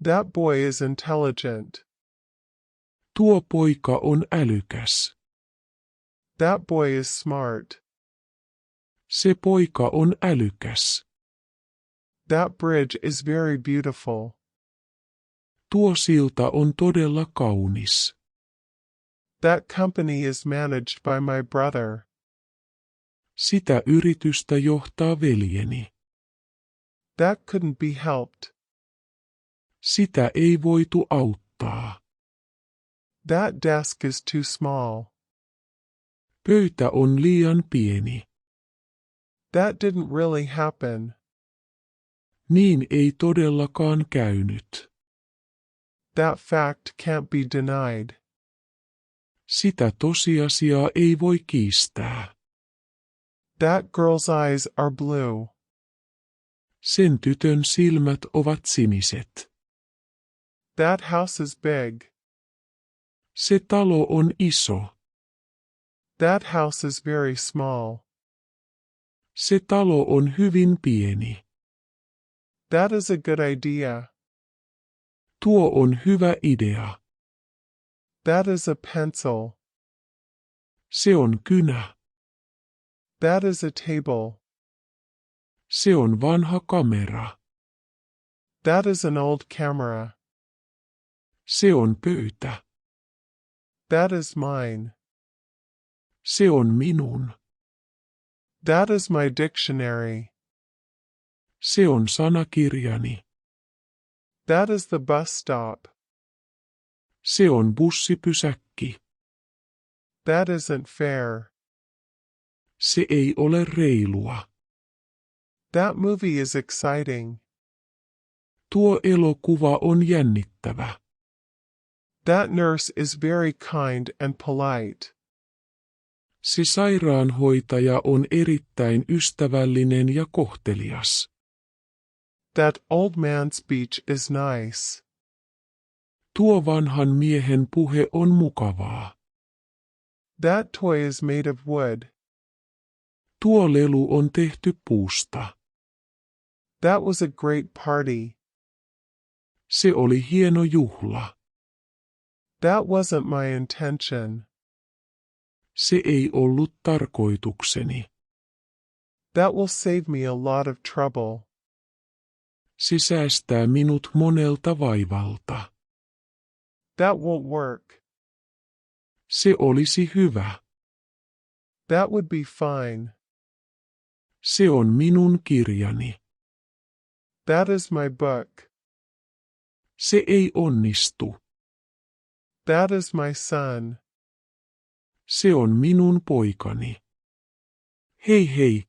That boy is intelligent. Tuo poika on älykäs. That boy is smart. Se poika on älykäs. That bridge is very beautiful. Tuo silta on todella kaunis. That company is managed by my brother. Sitä yritystä johtaa veljeni. That couldn't be helped. Sitä ei voitu auttaa. That desk is too small. Pöytä on liian pieni. That didn't really happen. Niin ei todellakaan käynyt. That fact can't be denied. Sitä tosiasiaa ei voi kiistää. That girl's eyes are blue. Sen tytön silmät ovat siniset. That house is big. Se talo on iso. That house is very small. Se talo on hyvin pieni. That is a good idea. Tuo on hyvä idea. That is a pencil. Se on kynä. That is a table. Se on vanha kamera. That is an old camera. Se on pöytä. That is mine. Se on minun. That is my dictionary. Se on sanakirjani. That is the bus stop. Se on bussipysäkki. That isn't fair. Se ei ole reilua. That movie is exciting. Tuo elokuva on jännittävä. That nurse is very kind and polite. Se sairaanhoitaja on erittäin ystävällinen ja kohtelias. That old man's speech is nice. Tuo vanhan miehen puhe on mukavaa. That toy is made of wood. Tuo lelu on tehty puusta. That was a great party. Se oli hieno juhla. That wasn't my intention. Se ei ollut tarkoitukseni. That will save me a lot of trouble. Se säästää minut monelta vaivalta. That won't work. Se olisi hyvä. That would be fine. Se on minun kirjani. That is my book. Se ei onnistu. That is my son. Se on minun poikani. Hei hei,